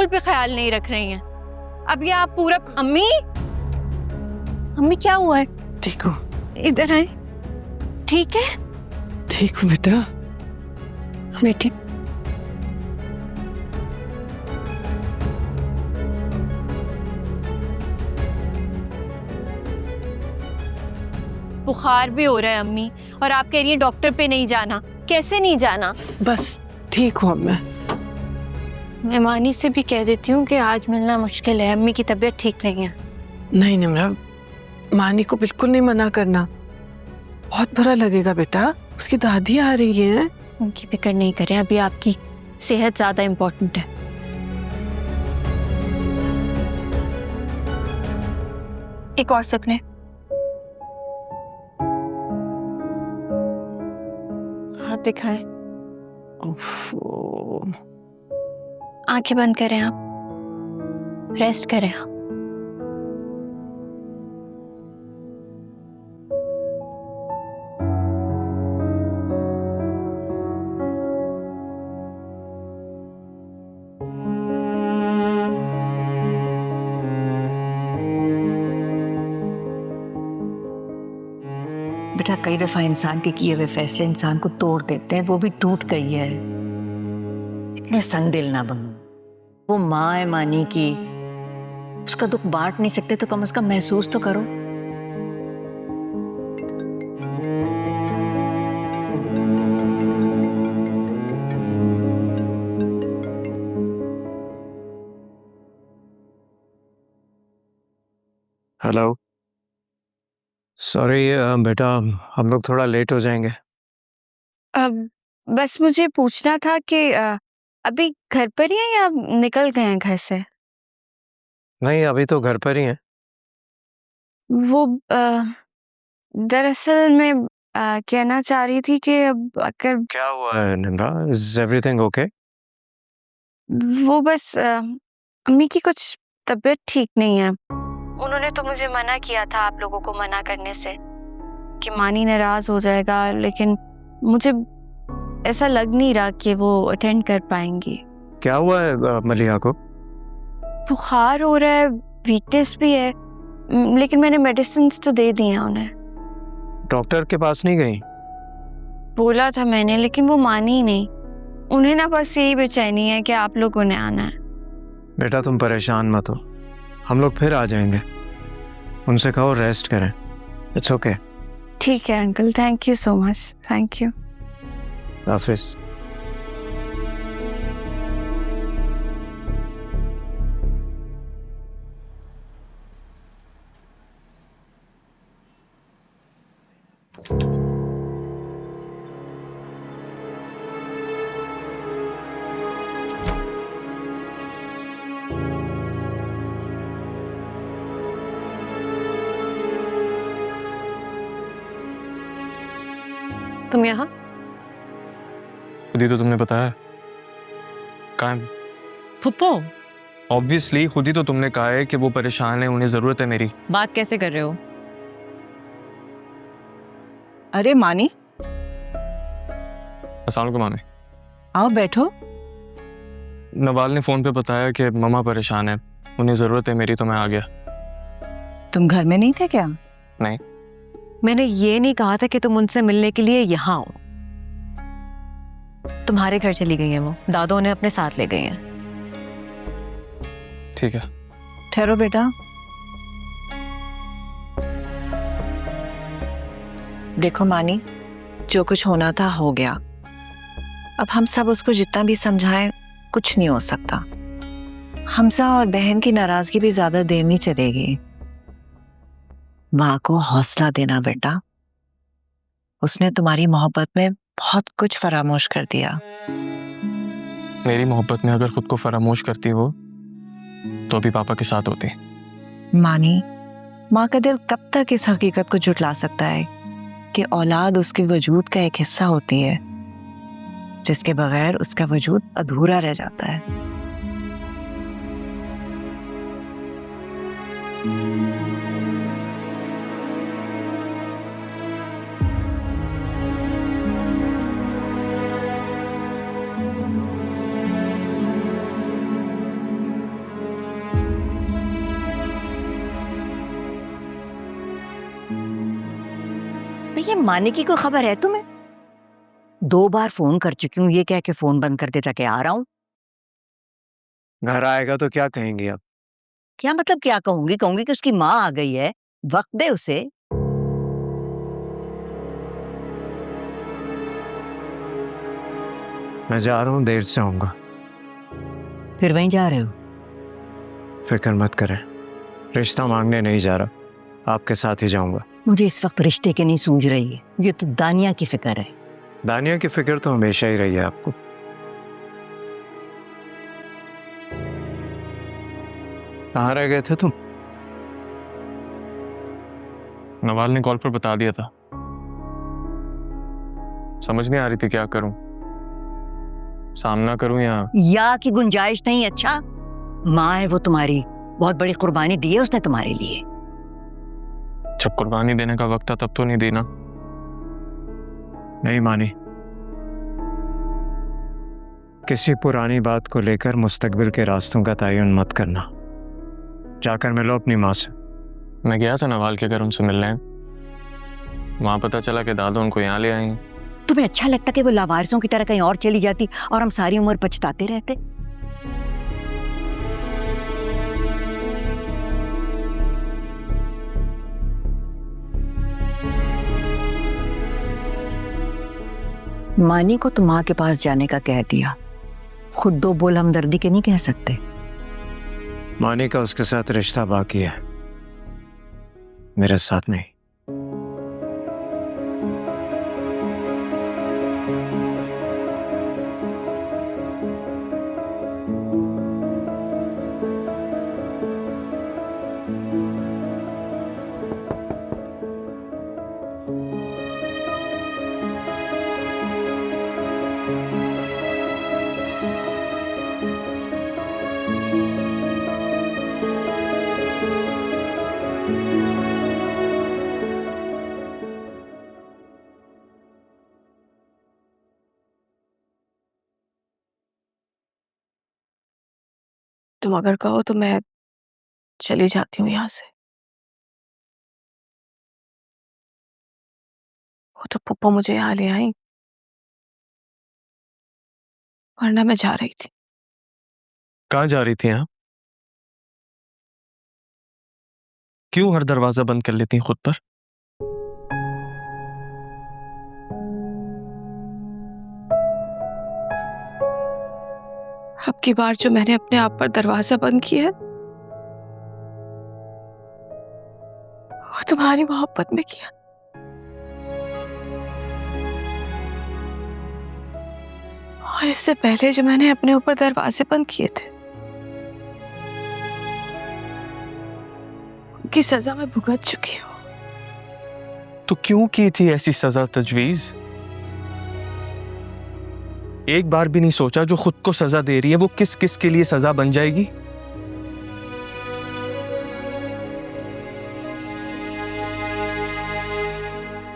बिल्कुल भी ख्याल नहीं रख रही हैं। अब ये आप पूरा अम्मी अम्मी क्या हुआ है? ठीक हो? इधर आए। ठीक है? ठीक हूँ बेटा। बेटे बुखार भी हो रहा है अम्मी, और आप कह रही हैं डॉक्टर पे नहीं जाना। कैसे नहीं जाना? बस ठीक हूँ अब मैं मानी से भी कह देती हूँ कि आज मिलना मुश्किल है, अम्मी की तबीयत ठीक नहीं है। नहीं निम्रा, मानी को बिल्कुल नहीं मना करना, बहुत बुरा लगेगा बेटा। उसकी दादी आ रही है। उनकी फिक्र नहीं करें, अभी आपकी सेहत ज्यादा इम्पोर्टेंट है। एक और सपने। हाथ दिखाएं। आंखें बंद करें आप, रेस्ट करें आप। बेटा कई दफा इंसान के किए हुए फैसले इंसान को तोड़ देते हैं। वो भी टूट गई है, इतने संग दिल ना बनो। वो माँ है मानी की, उसका दुख बांट नहीं सकते तो कम से कम महसूस तो करो। हेलो, सॉरी बेटा, हम लोग थोड़ा लेट हो जाएंगे। अब बस मुझे पूछना था कि अभी घर पर ही हैं या निकल गए हैं घर से? नहीं, अभी तो घर पर ही हैं। वो दरअसल मैं कहना चाह रही थी कि अब अगर क्या हुआ है निम्रा? Is everything okay? वो बस अम्मी की कुछ तबीयत ठीक नहीं है। उन्होंने तो मुझे मना किया था आप लोगों को मना करने से कि मानी नाराज हो जाएगा, लेकिन मुझे ऐसा लग नहीं रहा कि वो अटेंड कर पाएंगी। क्या हुआ है मलिहा को? बुखार हो रहा है, वीकनेस भी है, लेकिन मैंने मेडिसिन तो दे दी हैं उन्हें। डॉक्टर के पास नहीं गई? बोला था मैंने, लेकिन वो मानी ही नहीं। उन्हें ना बस यही बेचैनी है कि आप लोगों ने आना है। बेटा तुम परेशान मत हो, हम लोग फिर आ जाएंगे। उनसे कहो रेस्ट करें। It's okay. ठीक है uncle, thank you so much. Thank you. हाफिज। तुम यहाँ? खुद ही तो तुमने बताया। कहाँ है? फुप्पो, ऑब्वियसली खुद ही तो तुमने कहा है कि वो परेशान है, उन्हें जरूरत है मेरी। बात कैसे कर रहे हो? अरे मानी, अस्सलाम वालेकुम मामी। आओ बैठो। नवाल ने फोन पे बताया कि मम्मा परेशान है, उन्हें जरूरत है मेरी, तो मैं आ गया। तुम घर में नहीं थे क्या? नहीं। मैंने ये नहीं कहा था कि तुम उनसे मिलने के लिए यहाँ आओ। तुम्हारे घर चली गई हैं वो, दादो उन्हें अपने साथ ले गई हैं। ठीक है। ठहरो बेटा। देखो मानी, जो कुछ होना था हो गया। अब हम सब उसको जितना भी समझाएं, कुछ नहीं हो सकता। हमजा और बहन की नाराजगी भी ज्यादा देर नहीं चलेगी। माँ को हौसला देना बेटा, उसने तुम्हारी मोहब्बत में बहुत कुछ फरामोश कर दिया। मेरी मोहब्बत में अगर खुद को फरामोश करती वो, तो अभी पापा के साथ होती। मानी, माँ का दिल कब तक इस हकीकत को झुठला सकता है कि औलाद उसके वजूद का एक हिस्सा होती है, जिसके बगैर उसका वजूद अधूरा रह जाता है। भैया मानिकी को खबर है तुम्हें? 2 बार फोन कर चुकी हूँ, ये कह के फोन बंद कर देता कि आ रहा हूँ। घर आएगा तो क्या कहेंगी आप? क्या मतलब क्या कहूंगी? कहूंगी कि उसकी माँ आ गई है, वक्त दे उसे। मैं जा रहा हूँ, देर से आऊंगा। फिर वहीं जा रहे हो? फिक्र मत करें, रिश्ता मांगने नहीं जा रहा, आपके साथ ही जाऊंगा। मुझे इस वक्त रिश्ते की नहीं सूझ रही है, ये तो दानिया की फिक्र है। दानिया की फिक्र तो हमेशा ही रही है आपको। कहाँ रह गए थे तुम? नवाल ने कॉल पर बता दिया था। समझ नहीं आ रही थी क्या करूं, सामना करूं या की गुंजाइश नहीं। अच्छा, माँ है वो तुम्हारी, बहुत बड़ी कुर्बानी दी है उसने तुम्हारे लिए। जब कुर्बानी देने का वक्त था तब तो नहीं दी ना। नहीं मानी, किसी पुरानी बात को लेकर मुस्तकबिल के रास्तों का तयन मत करना। जाकर मिलो अपनी माँ से। मैं गया था नवाल के घर उनसे मिलने, वहां पता चला कि दादू उनको यहाँ ले आई। तुम्हें अच्छा लगता कि वो लावारिसों की तरह कहीं और चली जाती और हम सारी उम्र पछताते रहते? मानी को तो माँ के पास जाने का कह दिया, खुद 2 बोल हमदर्दी के नहीं कह सकते। मानी का उसके साथ रिश्ता बाकी है, मेरे साथ नहीं। तुम अगर कहो तो मैं चली जाती हूँ यहाँ से। वो तो पुप्पो मुझे यहाँ ले आई, वरना मैं जा रही थी। कहाँ जा रही थी आप? क्यों हर दरवाजा बंद कर लेती हैं खुद पर? अब की बार जो मैंने अपने आप पर दरवाजा बंद किया है वो तुम्हारी मोहब्बत में किया। और इससे पहले जो मैंने अपने ऊपर दरवाजे बंद किए थे उनकी सजा मैं भुगत चुकी हूँ। तो क्यों की थी ऐसी सजा तजवीज? एक बार भी नहीं सोचा जो खुद को सजा दे रही है वो किस किस के लिए सजा बन जाएगी?